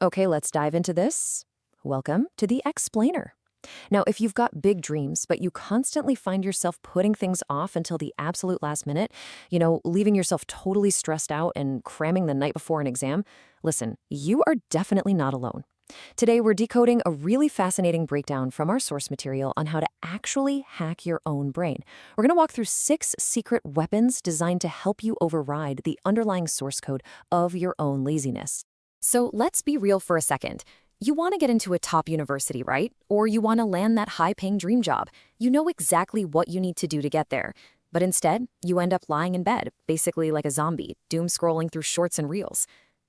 Okay, let's dive into this. Welcome to the Explainer. Now, if you've got big dreams, but you constantly find yourself putting things off until the absolute last minute, leaving yourself totally stressed out and cramming the night before an exam, listen, you are definitely not alone. Today, we're decoding a really fascinating breakdown from our source material on how to actually hack your own brain. We're going to walk through 6 secret weapons designed to help you override the underlying source code of your own laziness. So let's be real for a second. You want to get into a top university, right? Or you want to land that high-paying dream job. You know exactly what you need to do to get there. But instead, you end up lying in bed, basically like a zombie, doom scrolling through shorts and reels.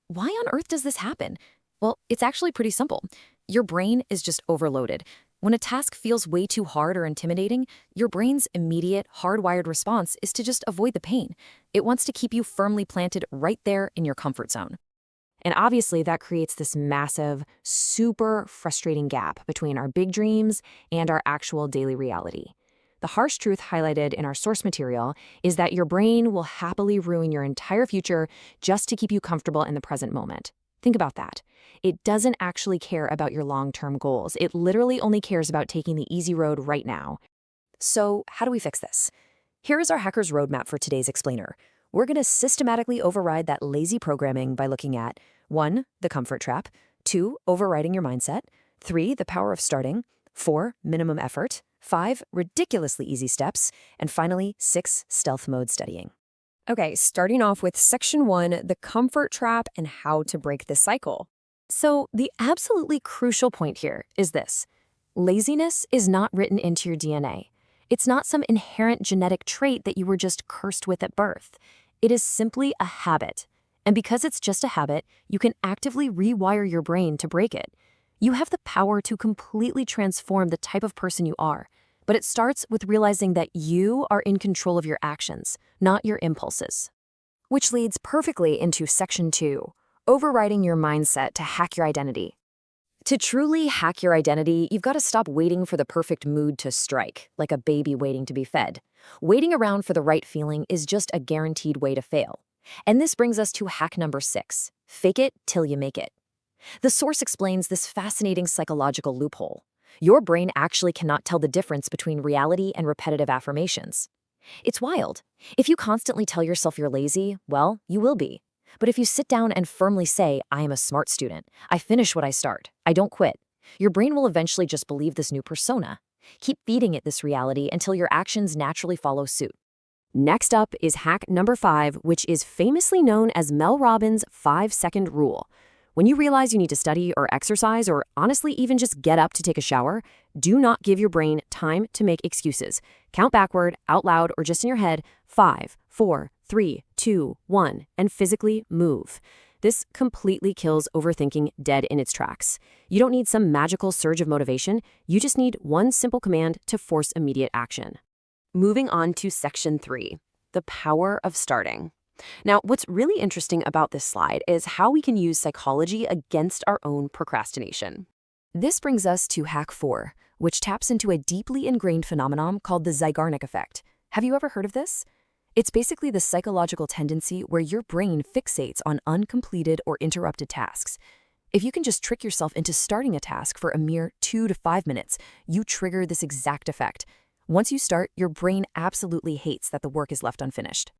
Why on earth does this happen? Well, it's actually pretty simple. Your brain is just overloaded. When a task feels way too hard or intimidating, your brain's immediate, hardwired response is to just avoid the pain. It wants to keep you firmly planted right there in your comfort zone. And obviously, that creates this massive, super frustrating gap between our big dreams and our actual daily reality. The harsh truth highlighted in our source material is that your brain will happily ruin your entire future just to keep you comfortable in the present moment. Think about that. It doesn't actually care about your long-term goals. It literally only cares about taking the easy road right now. So, how do we fix this? Here is our hacker's roadmap for today's explainer. We're going to systematically override that lazy programming by looking at 1. The comfort trap, 2. Overriding your mindset, 3. The power of starting, 4. Minimum effort, 5. Ridiculously easy steps, and finally, 6. Stealth mode studying. Okay, starting off with section 1, the comfort trap and how to break this cycle. So, the absolutely crucial point here is this. Laziness is not written into your DNA. It's not some inherent genetic trait that you were just cursed with at birth. It is simply a habit. And because it's just a habit, you can actively rewire your brain to break it. You have the power to completely transform the type of person you are. But it starts with realizing that you are in control of your actions, not your impulses. Which leads perfectly into section 2, overriding your mindset to hack your identity. To truly hack your identity, you've got to stop waiting for the perfect mood to strike, like a baby waiting to be fed. Waiting around for the right feeling is just a guaranteed way to fail. And this brings us to hack number 6, fake it till you make it. The source explains this fascinating psychological loophole. Your brain actually cannot tell the difference between reality and repetitive affirmations. It's wild. If you constantly tell yourself you're lazy, well, you will be. But if you sit down and firmly say, I am a smart student, I finish what I start, I don't quit, your brain will eventually just believe this new persona. Keep feeding it this reality until your actions naturally follow suit. Next up is hack number 5, which is famously known as Mel Robbins' 5-second rule. When you realize you need to study or exercise or honestly even just get up to take a shower, do not give your brain time to make excuses. Count backward, out loud, or just in your head, 5, 4, 3, 2, 1, and physically move. This completely kills overthinking dead in its tracks. You don't need some magical surge of motivation. You just need one simple command to force immediate action. Moving on to section 3, the power of starting. Now, what's really interesting about this slide is how we can use psychology against our own procrastination. This brings us to hack 4, which taps into a deeply ingrained phenomenon called the Zeigarnik effect. Have you ever heard of this? It's basically the psychological tendency where your brain fixates on uncompleted or interrupted tasks. If you can just trick yourself into starting a task for a mere 2 to 5 minutes, you trigger this exact effect. Once you start, your brain absolutely hates that the work is left unfinished.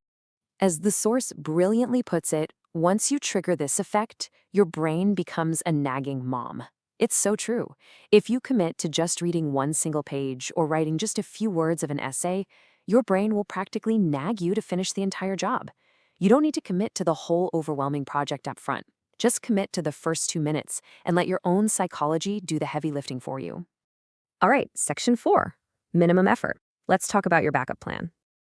As the source brilliantly puts it, once you trigger this effect, your brain becomes a nagging mom. It's so true. If you commit to just reading one single page or writing just a few words of an essay, your brain will practically nag you to finish the entire job. You don't need to commit to the whole overwhelming project up front. Just commit to the first 2 minutes and let your own psychology do the heavy lifting for you. All right, section 4, minimum effort. Let's talk about your backup plan.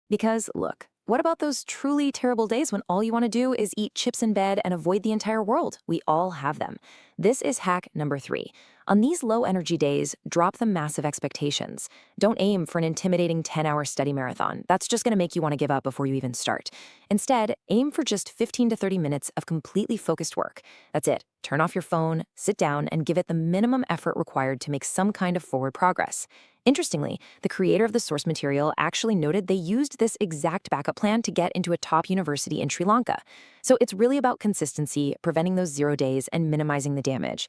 Because look, what about those truly terrible days when all you want to do is eat chips in bed and avoid the entire world? We all have them. This is hack number 3. On these low-energy days, drop the massive expectations. Don't aim for an intimidating 10-hour study marathon. That's just going to make you want to give up before you even start. Instead, aim for just 15 to 30 minutes of completely focused work. That's it. Turn off your phone, sit down, and give it the minimum effort required to make some kind of forward progress. Interestingly, the creator of the source material actually noted they used this exact backup plan to get into a top university in Sri Lanka. So it's really about consistency, preventing those 0 days, and minimizing the damage.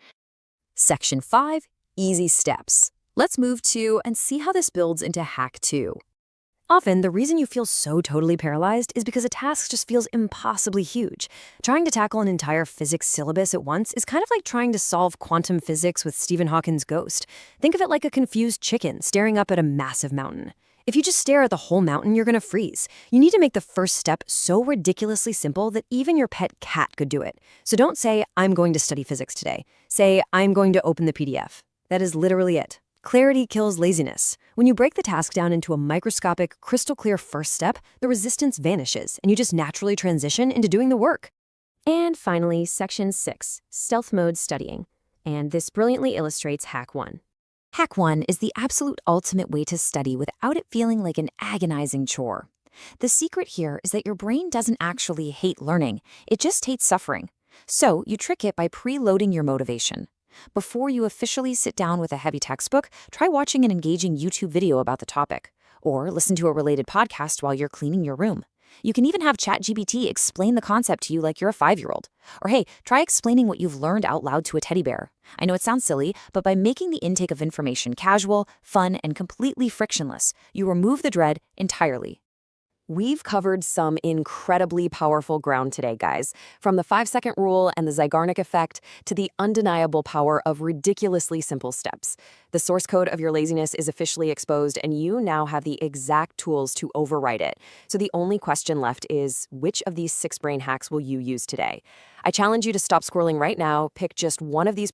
Section 5, Easy Steps. Let's move to and see how this builds into Hack 2. Often, the reason you feel so totally paralyzed is because a task just feels impossibly huge. Trying to tackle an entire physics syllabus at once is kind of like trying to solve quantum physics with Stephen Hawking's ghost. Think of it like a confused chicken staring up at a massive mountain. If you just stare at the whole mountain, you're going to freeze. You need to make the first step so ridiculously simple that even your pet cat could do it. So don't say, I'm going to study physics today. Say, I'm going to open the PDF. That is literally it. Clarity kills laziness. When you break the task down into a microscopic, crystal clear first step, the resistance vanishes, and you just naturally transition into doing the work. And finally, Section 6, Stealth Mode Studying. And this brilliantly illustrates Hack 1. Hack 1 is the absolute ultimate way to study without it feeling like an agonizing chore. The secret here is that your brain doesn't actually hate learning, it just hates suffering. So you trick it by preloading your motivation. Before you officially sit down with a heavy textbook, try watching an engaging YouTube video about the topic, or listen to a related podcast while you're cleaning your room. You can even have ChatGPT explain the concept to you like you're a 5-year-old. Or hey, try explaining what you've learned out loud to a teddy bear. I know it sounds silly, but by making the intake of information casual, fun, and completely frictionless, you remove the dread entirely. We've covered some incredibly powerful ground today, guys. From the 5-second rule and the Zeigarnik effect to the undeniable power of ridiculously simple steps. The source code of your laziness is officially exposed, and you now have the exact tools to overwrite it. So the only question left is, which of these 6 brain hacks will you use today? I challenge you to stop scrolling right now, pick just one of these